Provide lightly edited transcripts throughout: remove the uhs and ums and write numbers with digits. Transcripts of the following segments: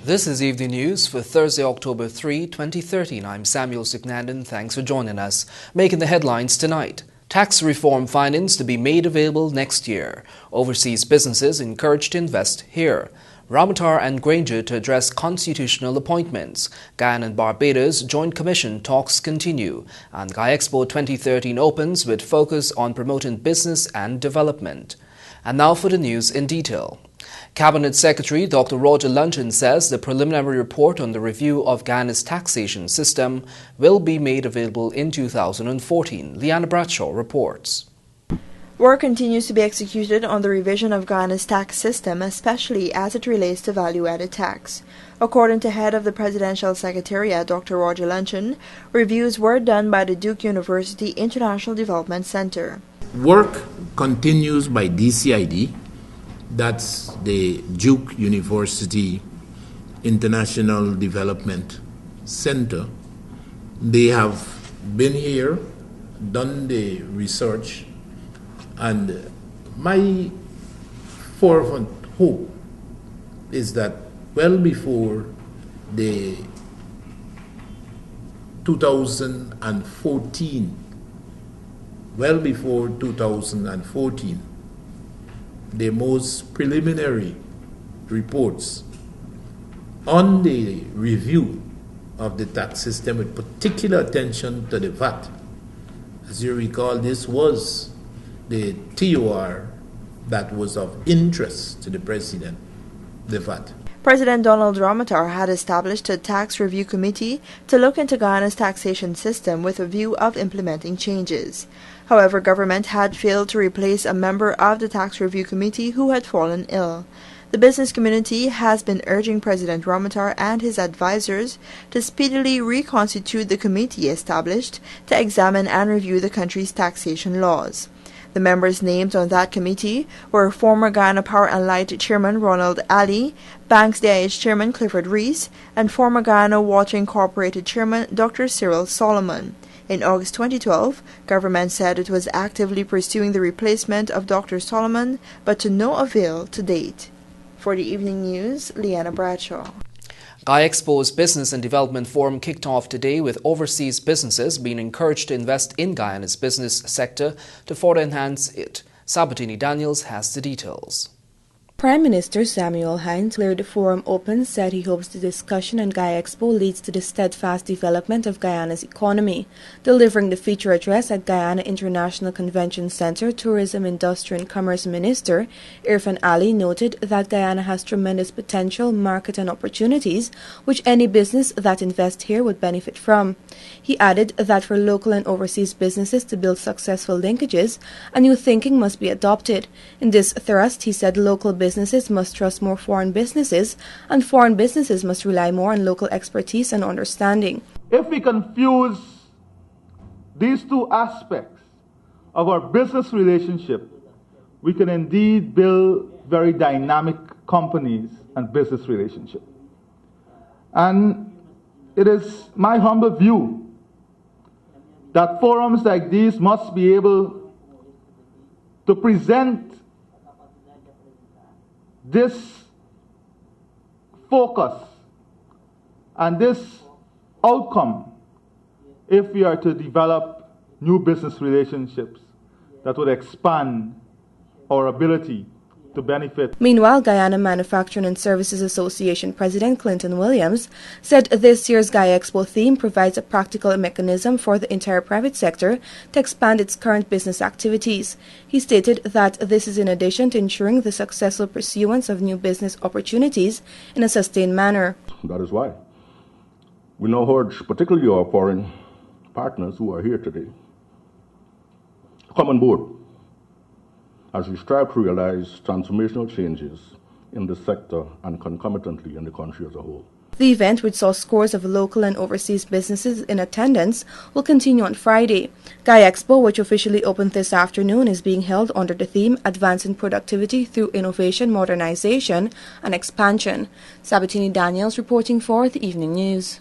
This is Evening News for Thursday, October 3, 2013. I'm Samuel Siknandan. Thanks for joining us. Making the headlines tonight. Tax reform findings to be made available next year. Overseas businesses encouraged to invest here. Ramatar and Granger to address constitutional appointments. Guyana and Barbados Joint Commission talks continue. And GAIExpo 2013 opens with focus on promoting business and development. And now for the news in detail. Cabinet Secretary Dr. Roger Luncheon says the preliminary report on the review of Guyana's taxation system will be made available in 2014. Leanna Bradshaw reports. Work continues to be executed on the revision of Guyana's tax system, especially as it relates to value-added tax. According to head of the Presidential Secretariat, Dr. Roger Luncheon, reviews were done by the Duke University International Development Center. Work continues by DCID, that's the Duke University International Development Center. They have been here, done the research, and my fervent hope is that well before the 2014, the most preliminary reports on the review of the tax system with particular attention to the VAT. As you recall, this was the TOR that was of interest to the President, the VAT. President Donald Ramatar had established a tax review committee to look into Guyana's taxation system with a view of implementing changes. However, government had failed to replace a member of the tax review committee who had fallen ill. The business community has been urging President Ramatar and his advisors to speedily reconstitute the committee established to examine and review the country's taxation laws. The members named on that committee were former Guyana Power and Light Chairman Ronald Ali, Banks DIH Chairman Clifford Rees, and former Guyana Water Incorporated Chairman Dr. Cyril Solomon. In August 2012, government said it was actively pursuing the replacement of Dr. Solomon, but to no avail to date. For the Evening News, Leanna Bradshaw. GAIExpo's Business and Development Forum kicked off today with overseas businesses being encouraged to invest in Guyana's business sector to further enhance it. Sabatini Daniels has the details. Prime Minister Samuel Hines declared the forum open, said he hopes the discussion on GAIExpo leads to the steadfast development of Guyana's economy. Delivering the feature address at Guyana International Convention Center, Tourism, Industry and Commerce Minister Irfan Ali noted that Guyana has tremendous potential, market and opportunities, which any business that invests here would benefit from. He added that for local and overseas businesses to build successful linkages, a new thinking must be adopted. In this thrust, he said local businesses must trust more foreign businesses, and foreign businesses must rely more on local expertise and understanding. If we can fuse these two aspects of our business relationship, we can indeed build very dynamic companies and business relationships. And it is my humble view that forums like these must be able to present this focus and this outcome if we are to develop new business relationships that would expand our ability to benefit. Meanwhile, Guyana Manufacturing and Services Association President Clinton Williams said this year's GAIExpo theme provides a practical mechanism for the entire private sector to expand its current business activities. He stated that this is in addition to ensuring the successful pursuance of new business opportunities in a sustained manner. That is why we now urge particularly our foreign partners who are here today to come on board as we strive to realize transformational changes in the sector and concomitantly in the country as a whole. The event, which saw scores of local and overseas businesses in attendance, will continue on Friday. GAIExpo, which officially opened this afternoon, is being held under the theme Advancing Productivity Through Innovation, Modernization and Expansion. Sabatini Daniels reporting for the Evening News.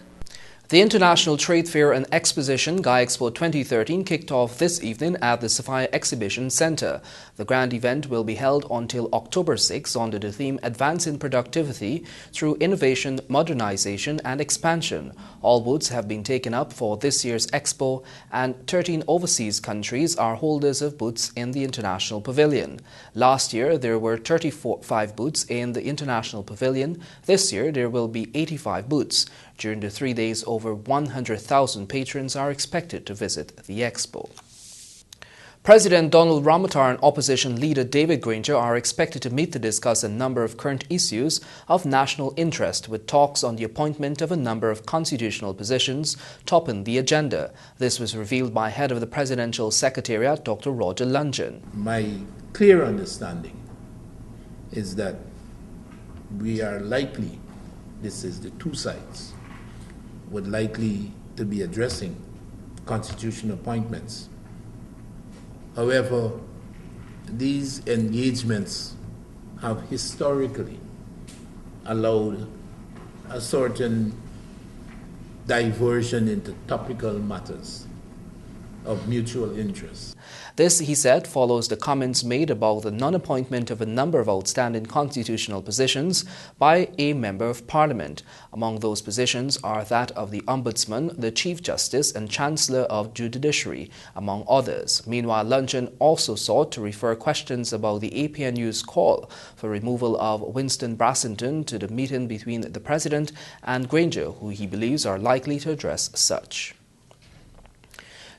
The International Trade Fair and Exposition GaiExpo 2013 kicked off this evening at the Sophia Exhibition Centre. The grand event will be held until October 6 under the theme Advance in Productivity through Innovation, Modernization and Expansion. All booths have been taken up for this year's expo, and 13 overseas countries are holders of booths in the International Pavilion. Last year there were 35 booths in the International Pavilion. This year there will be 85 booths. During the 3 days, over 100,000 patrons are expected to visit the expo. President Donald Ramotar and opposition leader David Granger are expected to meet to discuss a number of current issues of national interest, with talks on the appointment of a number of constitutional positions topping the agenda. This was revealed by head of the Presidential Secretariat, Dr. Roger Lungeon. My clear understanding is that we are likely, this is the two sides, would likely to be addressing constitutional appointments. However, these engagements have historically allowed a certain diversion into topical matters of mutual interest. This, he said, follows the comments made about the non-appointment of a number of outstanding constitutional positions by a Member of Parliament. Among those positions are that of the Ombudsman, the Chief Justice and Chancellor of the Judiciary, among others. Meanwhile, Lungeon also sought to refer questions about the APNU's call for removal of Winston Brassington to the meeting between the President and Granger, who he believes are likely to address such.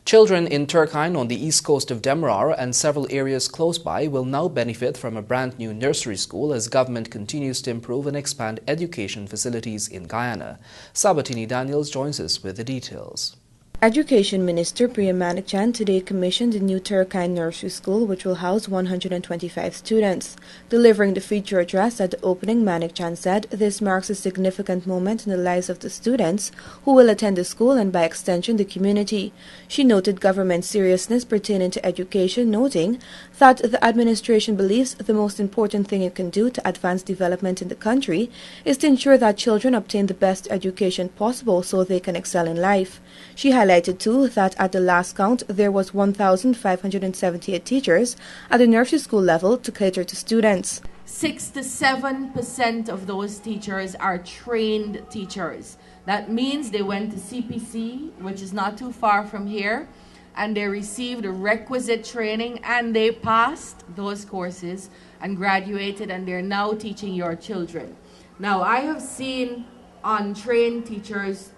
Children in Turkine on the east coast of Demerara and several areas close by will now benefit from a brand new nursery school as government continues to improve and expand education facilities in Guyana. Sabatini Daniels joins us with the details. Education Minister Priya Manichan today commissioned the new Turkine Nursery School, which will house 125 students. Delivering the feature address at the opening, Manichan said this marks a significant moment in the lives of the students who will attend the school and by extension the community. She noted government's seriousness pertaining to education, noting that the administration believes the most important thing it can do to advance development in the country is to ensure that children obtain the best education possible so they can excel in life. She highlighted too that at the last count there was 1,578 teachers at the nursery school level to cater to students. 6 to 7% of those teachers are trained teachers. That means they went to CPC, which is not too far from here, and they received the requisite training and they passed those courses and graduated, and they're now teaching your children. Now, I have seen untrained teachers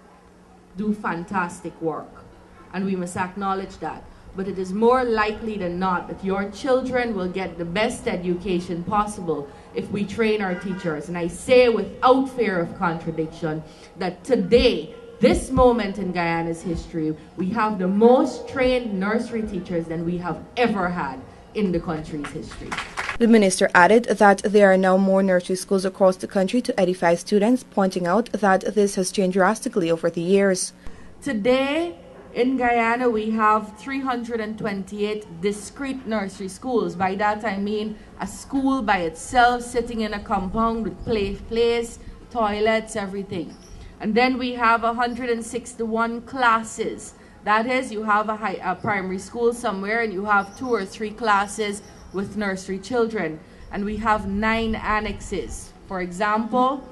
do fantastic work, and we must acknowledge that. But it is more likely than not that your children will get the best education possible if we train our teachers. And I say without fear of contradiction that today, this moment in Guyana's history, we have the most trained nursery teachers than we have ever had in the country's history. The minister added that there are now more nursery schools across the country to 85 students, pointing out that this has changed drastically over the years. Today, in Guyana, we have 328 discrete nursery schools. By that I mean a school by itself, sitting in a compound with plays, toilets, everything. And then we have 161 classes. That is, you have a primary school somewhere and you have 2 or 3 classes with nursery children. And we have 9 annexes. For example,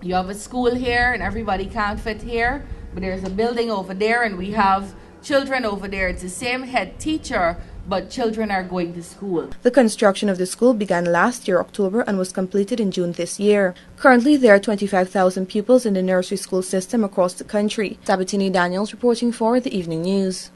you have a school here and everybody can't fit here, but there's a building over there and we have children over there. It's the same head teacher, but children are going to school. The construction of the school began last year, October, and was completed in June this year. Currently, there are 25,000 pupils in the nursery school system across the country. Sabatini Daniels reporting for the Evening News.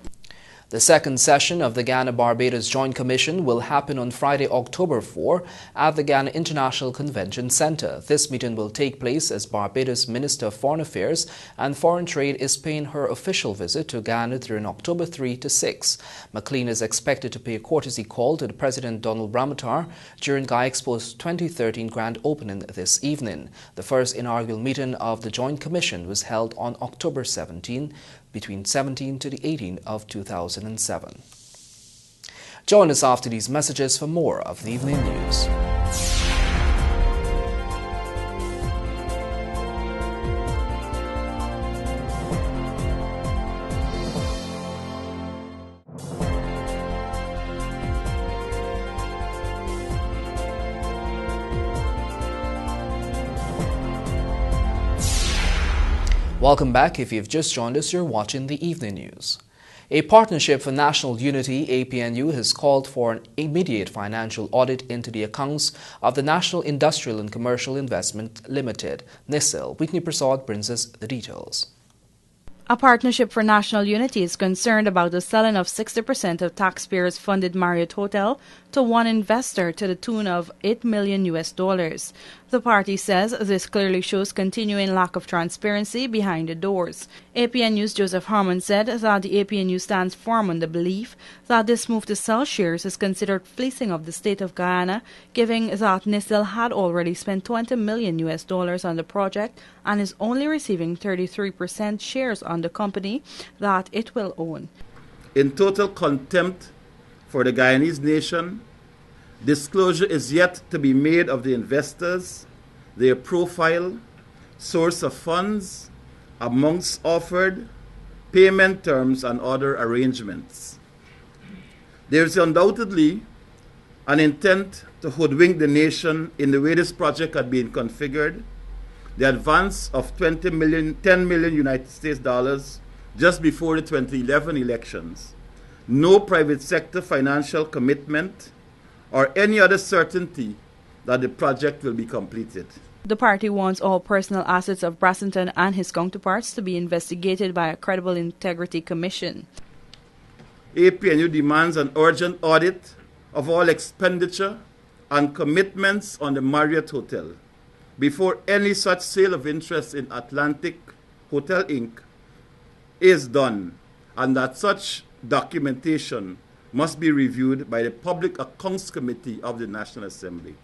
The second session of the Ghana-Barbados Joint Commission will happen on Friday, October 4 at the Ghana International Convention Centre. This meeting will take place as Barbados Minister of Foreign Affairs and Foreign Trade is paying her official visit to Ghana during October 3 to 6. McLean is expected to pay a courtesy call to the President Donald Ramotar during GaiExpo's 2013 grand opening this evening. The first inaugural meeting of the Joint Commission was held on October 17 between 17 to the 18th of 2007. Join us after these messages for more of the Evening News. Welcome back. If you've just joined us, you're watching the Evening News. A Partnership for National Unity, APNU, has called for an immediate financial audit into the accounts of the National Industrial and Commercial Investment Limited, NISIL. Whitney Prasad brings us the details. A Partnership for National Unity is concerned about the selling of 60% of taxpayers-funded Marriott Hotel to one investor to the tune of $8 million. The party says this clearly shows continuing lack of transparency behind the doors. APNU's Joseph Harmon said that the APNU stands firm on the belief that this move to sell shares is considered fleecing of the state of Guyana, given that NISIL had already spent $20 million on the project and is only receiving 33% shares on the company that it will own. In total contempt for the Guyanese nation, disclosure is yet to be made of the investors, their profile, source of funds, amounts offered, payment terms, and other arrangements. There is undoubtedly an intent to hoodwink the nation in the way this project had been configured. The advance of $10 million United States dollars just before the 2011 elections, no private sector financial commitment, or any other certainty that the project will be completed. The party wants all personal assets of Brassington and his counterparts to be investigated by a credible integrity commission. APNU demands an urgent audit of all expenditure and commitments on the Marriott Hotel before any such sale of interest in Atlantic Hotel Inc. is done, and that such documentation must be reviewed by the Public Accounts Committee of the National Assembly.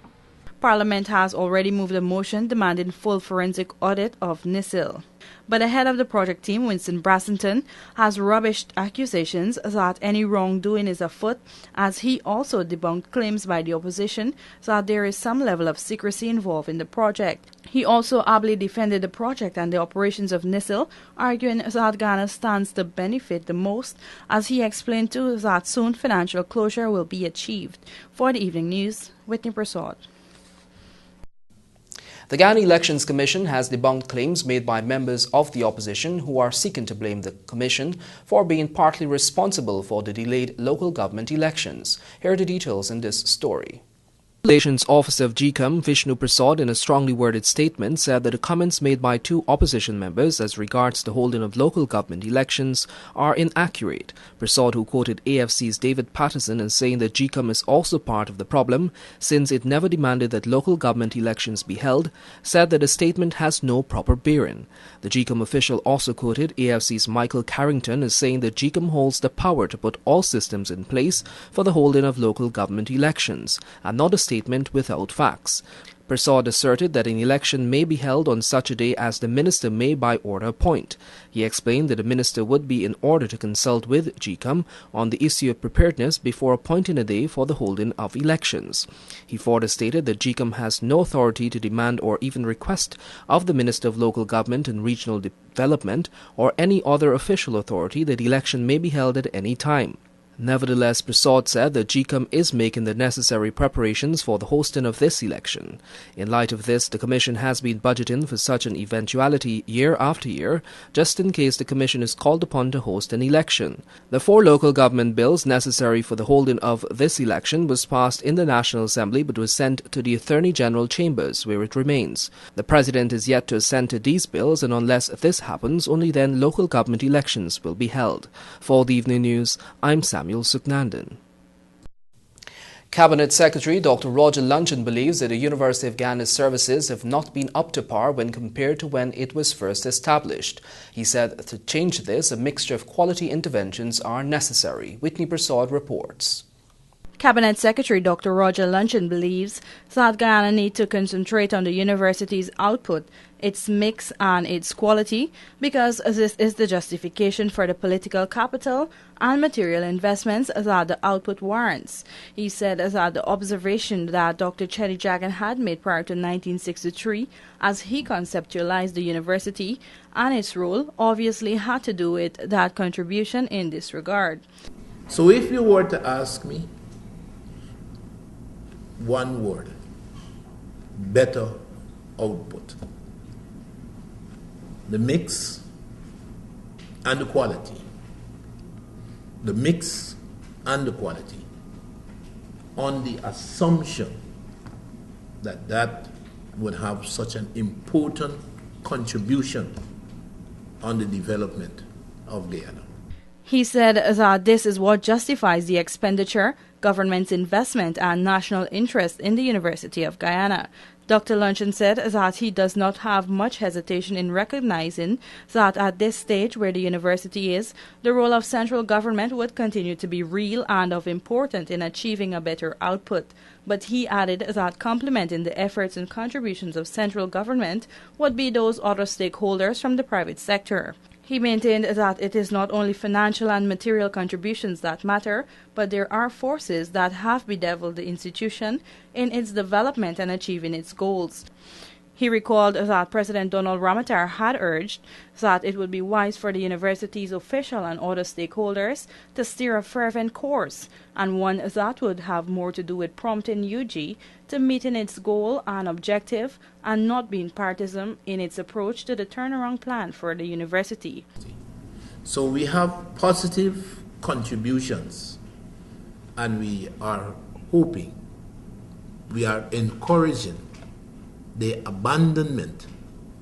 Parliament has already moved a motion demanding full forensic audit of NISIL. But the head of the project team, Winston Brassington, has rubbished accusations that any wrongdoing is afoot, as he also debunked claims by the opposition that there is some level of secrecy involved in the project. He also ably defended the project and the operations of NISIL, arguing that Ghana stands to benefit the most, as he explained too that soon financial closure will be achieved. For the Evening News, Whitney Prasad. The Ghana Elections Commission has debunked claims made by members of the opposition who are seeking to blame the Commission for being partly responsible for the delayed local government elections. Here are the details in this story. Relations Officer of GCOM, Vishnu Prasad, in a strongly worded statement, said that the comments made by two opposition members as regards the holding of local government elections are inaccurate. Prasad, who quoted AFC's David Patterson as saying that GCOM is also part of the problem since it never demanded that local government elections be held, said that the statement has no proper bearing. The GCOM official also quoted AFC's Michael Carrington as saying that GCOM holds the power to put all systems in place for the holding of local government elections, and not a statement without facts. Prasad asserted that an election may be held on such a day as the minister may by order appoint. He explained that the minister would be in order to consult with GCOM on the issue of preparedness before appointing a day for the holding of elections. He further stated that GCOM has no authority to demand or even request of the Minister of Local Government and Regional Development or any other official authority that the election may be held at any time. Nevertheless, Prasad said that GCOM is making the necessary preparations for the hosting of this election. In light of this, the Commission has been budgeting for such an eventuality year after year, just in case the Commission is called upon to host an election. The 4 local government bills necessary for the holding of this election was passed in the National Assembly but was sent to the Attorney General Chambers, where it remains. The President is yet to assent to these bills, and unless this happens, only then local government elections will be held. For the Evening News, I'm Samuel Suknandon. Cabinet Secretary Dr. Roger Luncheon believes that the University of Ghana's services have not been up to par when compared to when it was first established. He said to change this, a mixture of quality interventions are necessary. Whitney Prasad reports. Cabinet Secretary Dr. Roger Luncheon believes that Guyana needs to concentrate on the university's output, its mix and its quality, because this is the justification for the political capital and material investments that the output warrants. He said that the observation that Dr. Chetty Jagan had made prior to 1963 as he conceptualized the university and its role obviously had to do with that contribution in this regard. So if you were to ask me, one word: better output. The mix and the quality, the mix and the quality, on the assumption that that would have such an important contribution on the development of Guyana. He said that this is what justifies the expenditure, government's investment and national interest in the University of Guyana. Dr. Luncheon said that he does not have much hesitation in recognizing that at this stage where the university is, the role of central government would continue to be real and of importance in achieving a better output. But he added that complementing the efforts and contributions of central government would be those other stakeholders from the private sector. He maintained that it is not only financial and material contributions that matter, but there are forces that have bedeviled the institution in its development and achieving its goals. He recalled that President Donald Ramotar had urged that it would be wise for the university's official and other stakeholders to steer a fervent course, and one that would have more to do with prompting UG to meeting its goal and objective and not being partisan in its approach to the turnaround plan for the university. So we have positive contributions, and we are hoping, we are encouraging the abandonment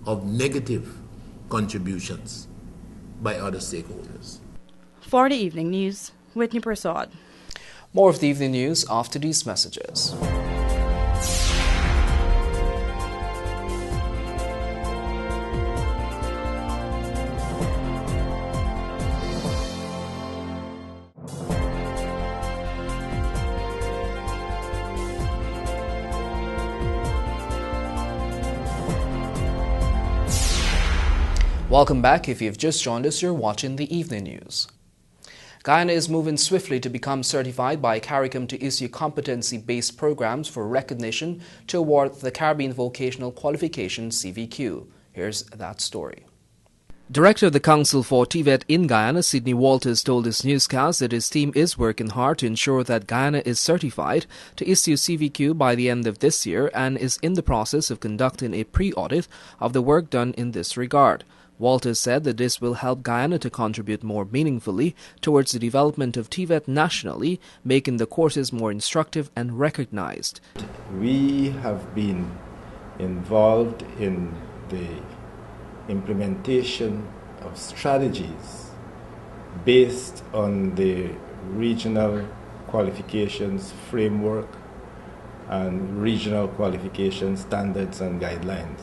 of negative contributions by other stakeholders. For the evening news, Whitney Prasad. More of the evening news after these messages. Welcome back. If you've just joined us, you're watching the evening news. Guyana is moving swiftly to become certified by CARICOM to issue competency-based programs for recognition to award the Caribbean Vocational Qualification CVQ. Here's that story. Director of the Council for TVET in Guyana, Sidney Walters, told this newscast that his team is working hard to ensure that Guyana is certified to issue CVQ by the end of this year and is in the process of conducting a pre-audit of the work done in this regard. Walters said that this will help Guyana to contribute more meaningfully towards the development of TVET nationally, making the courses more instructive and recognized. We have been involved in the implementation of strategies based on the regional qualifications framework and regional qualification standards and guidelines.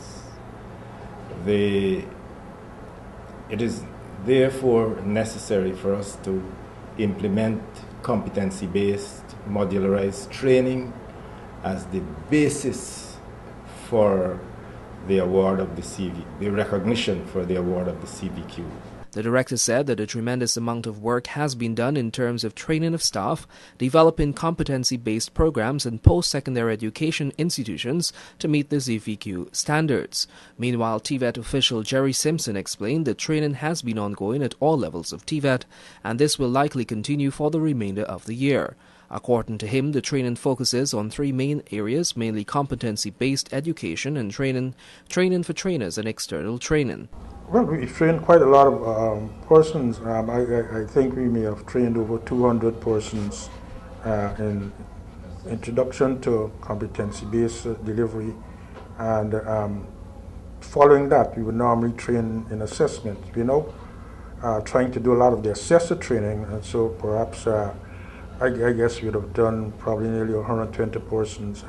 It is therefore necessary for us to implement competency-based modularized training as the basis for the award of the recognition for the award of the CVQ. The director said that a tremendous amount of work has been done in terms of training of staff, developing competency-based programs and post-secondary education institutions to meet the CVQ standards. Meanwhile, TVET official Jerry Simpson explained that training has been ongoing at all levels of TVET, and this will likely continue for the remainder of the year. According to him, the training focuses on three main areas, mainly competency-based education and training for trainers and external training. Well, we've trained quite a lot of persons. I think we may have trained over 200 persons in introduction to competency-based delivery. And following that, we would normally train in assessment. We know, trying to do a lot of the assessor training, and so perhaps I guess we would have done probably nearly 120 persons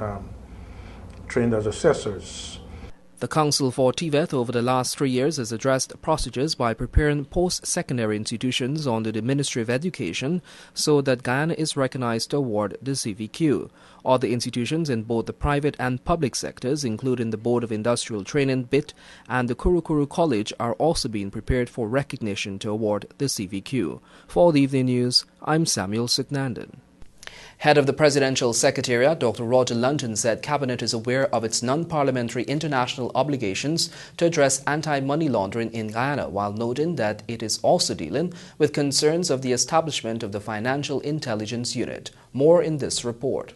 trained as assessors. The Council for TVET over the last 3 years has addressed procedures by preparing post-secondary institutions under the Ministry of Education so that Guyana is recognized to award the CVQ. Other institutions in both the private and public sectors, including the Board of Industrial Training, BIT, and the Kurukuru College, are also being prepared for recognition to award the CVQ. For the evening news, I'm Samuel Suknandan. Head of the Presidential Secretariat, Dr. Roger Luncheon, said Cabinet is aware of its non-parliamentary international obligations to address anti-money laundering in Guyana, while noting that it is also dealing with concerns of the establishment of the Financial Intelligence Unit. More in this report.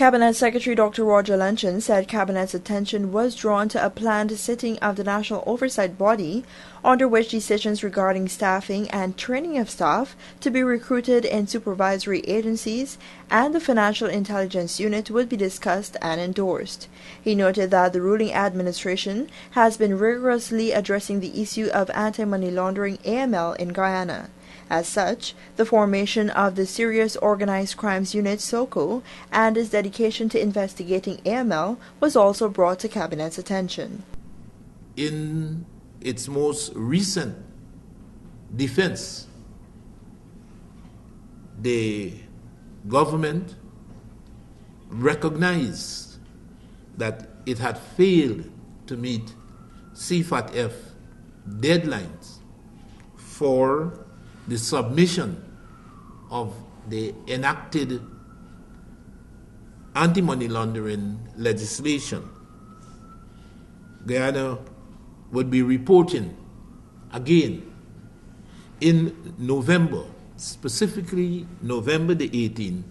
Cabinet Secretary Dr. Roger Luncheon said Cabinet's attention was drawn to a planned sitting of the National Oversight Body, under which decisions regarding staffing and training of staff to be recruited in supervisory agencies and the Financial Intelligence Unit would be discussed and endorsed. He noted that the ruling administration has been rigorously addressing the issue of anti-money laundering AML in Guyana. As such, the formation of the Serious Organized Crimes Unit SOCO and its dedication to investigating AML was also brought to Cabinet's attention. In its most recent defense, the government recognized that it had failed to meet CFATF deadlines for the submission of the enacted anti-money laundering legislation. Guyana would be reporting again in November, specifically November the 18th,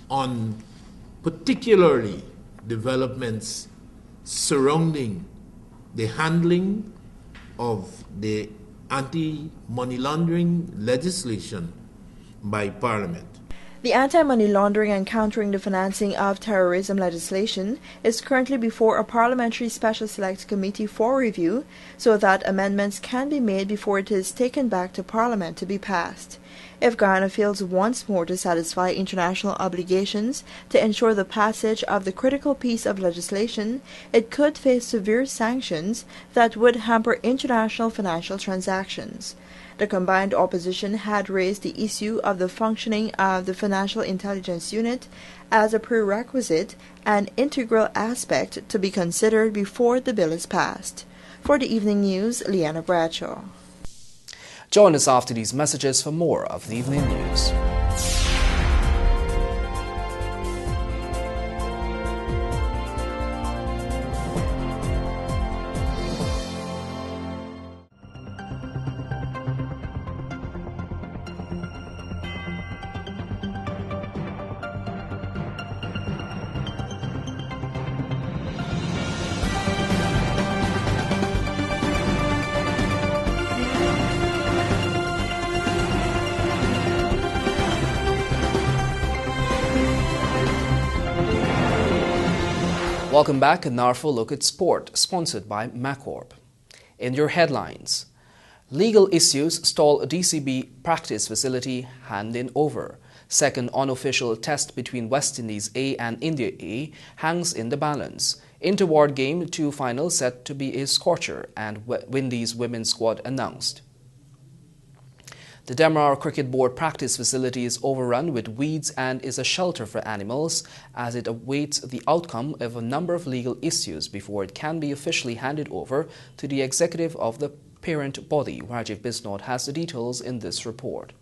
on particularly developments surrounding the handling of the anti-money laundering legislation by Parliament. The Anti-Money Laundering and Countering the Financing of Terrorism legislation is currently before a Parliamentary Special Select Committee for review so that amendments can be made before it is taken back to Parliament to be passed. If Guyana fails once more to satisfy international obligations to ensure the passage of the critical piece of legislation, it could face severe sanctions that would hamper international financial transactions. The combined opposition had raised the issue of the functioning of the Financial Intelligence Unit as a prerequisite and integral aspect to be considered before the bill is passed. For the Evening News, Leanna Bradshaw. Join us after these messages for more of the Evening News. Welcome back, and now for a look at sport, sponsored by Macorp. In your headlines, legal issues stall DCB practice facility handing over. Second unofficial test between West Indies A and India A hangs in the balance. Interward Game 2 final set to be a scorcher, and Windies women's squad announced. The Demerara Cricket Board practice facility is overrun with weeds and is a shelter for animals as it awaits the outcome of a number of legal issues before it can be officially handed over to the executive of the parent body. Rajiv Bisnod has the details in this report.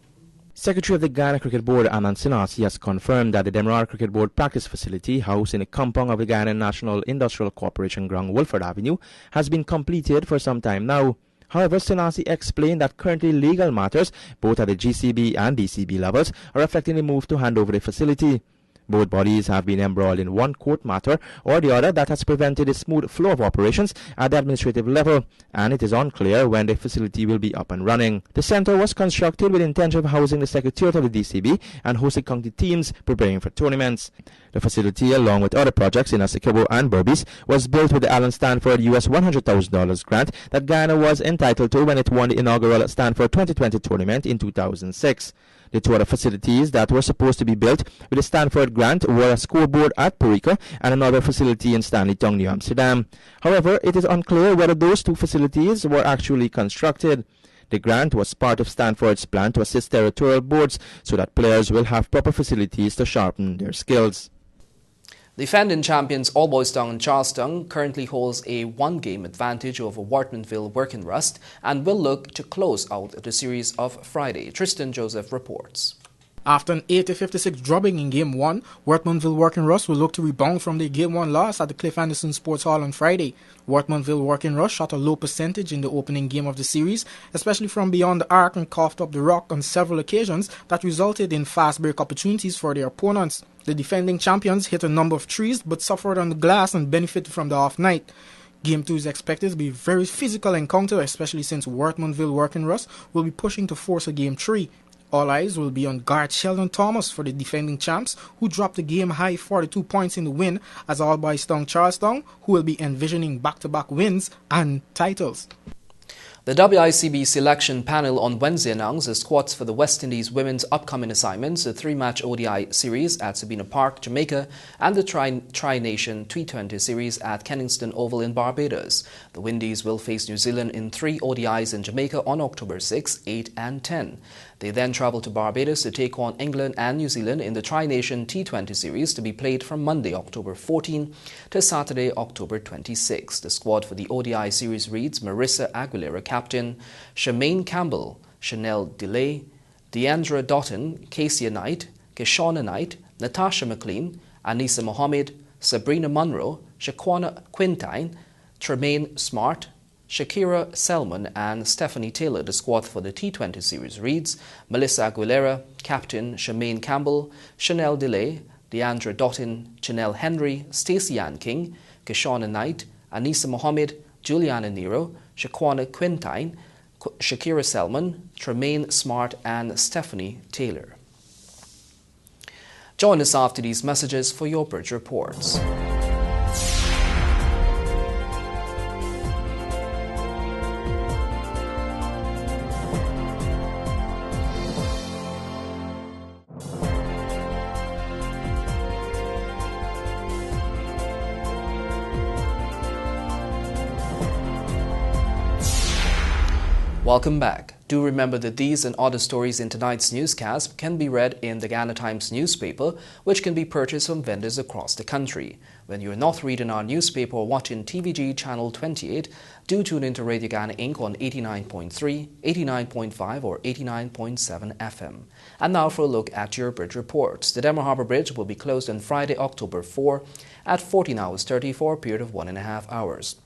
Secretary of the Guyana Cricket Board, Anand Sinasi, has confirmed that the Demerara Cricket Board practice facility, housed in a compound of the Guyana National Industrial Corporation ground, Wolford Avenue, has been completed for some time now. However, Sinasi explained that currently legal matters, both at the GCB and DCB levels, are affecting the move to hand over the facility. Both bodies have been embroiled in one court matter or the other that has prevented a smooth flow of operations at the administrative level, and it is unclear when the facility will be up and running. The centre was constructed with the intention of housing the Secretariat of the DCB and hosting county teams preparing for tournaments. The facility, along with other projects in Essequibo and Berbice, was built with the Allen Stanford US $100,000 grant that Guyana was entitled to when it won the inaugural Stanford 2020 tournament in 2006. The two other facilities that were supposed to be built with the Stanford grant were a scoreboard at Perica and another facility in Stanleytown, New Amsterdam. However, it is unclear whether those two facilities were actually constructed. The grant was part of Stanford's plan to assist territorial boards so that players will have proper facilities to sharpen their skills. Defending champions All Boys Town and Charlestown currently holds a one-game advantage over Wortmanville Working Rust and will look to close out the series of Friday. Tristan Joseph reports. After an 80-56 drubbing in Game 1, Wortmanville Working Rush will look to rebound from their Game 1 loss at the Cliff Anderson Sports Hall on Friday. Wortmanville Working Rush shot a low percentage in the opening game of the series, especially from beyond the arc, and coughed up the rock on several occasions that resulted in fast break opportunities for their opponents. The defending champions hit a number of threes but suffered on the glass and benefited from the off night. Game 2 is expected to be a very physical encounter, especially since Wortmanville Working Rush will be pushing to force a Game 3. All eyes will be on guard Sheldon Thomas for the defending champs, who dropped the game-high 42 points in the win, as All Boys Town Charlestown, who will be envisioning back-to-back wins and titles. The WICB selection panel on Wednesday announced the squads for the West Indies women's upcoming assignments, the 3-match ODI series at Sabina Park, Jamaica, and the Tri-Nation T20 series at Kenningston Oval in Barbados. The Windies will face New Zealand in 3 ODIs in Jamaica on October 6, 8 and 10. They then travel to Barbados to take on England and New Zealand in the Tri-Nation T20 series to be played from Monday, October 14 to Saturday, October 26. The squad for the ODI series reads Marissa Aguilera, captain, Shemaine Campbell, Chanel DeLay, Deandra Doughton, Casey Knight, Kishona Knight, Natasha McLean, Anissa Mohammed, Sabrina Munro, Shaquana Quintine, Tremaine Smart, Shakira Selman and Stephanie Taylor. The squad for the T20 series reads Melissa Aguilera, captain, Shemaine Campbell, Chanel DeLay, Deandra Doughton, Chanel Henry, Stacey Ann King, Kishona Knight, Anissa Mohammed, Juliana Nero, Shaquana Quintine, Shakira Selman, Tremaine Smart and Stephanie Taylor. Join us after these messages for your bridge reports. Welcome back. Do remember that these and other stories in tonight's newscast can be read in the Ghana Times newspaper, which can be purchased from vendors across the country. When you are not reading our newspaper or watching TVG Channel 28, do tune into Radio Ghana Inc. on 89.3, 89.5 or 89.7 FM. And now for a look at your bridge reports. The Denver Harbor Bridge will be closed on Friday, October 4 at 14 hours 30 for a period of 1.5 hours.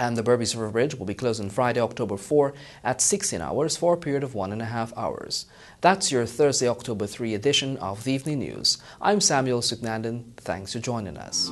And the Berbice River Bridge will be closed on Friday, October 4 at 16 hours for a period of 1.5 hours. That's your Thursday, October 3 edition of the Evening News. I'm Samuel Sugnandan. Thanks for joining us.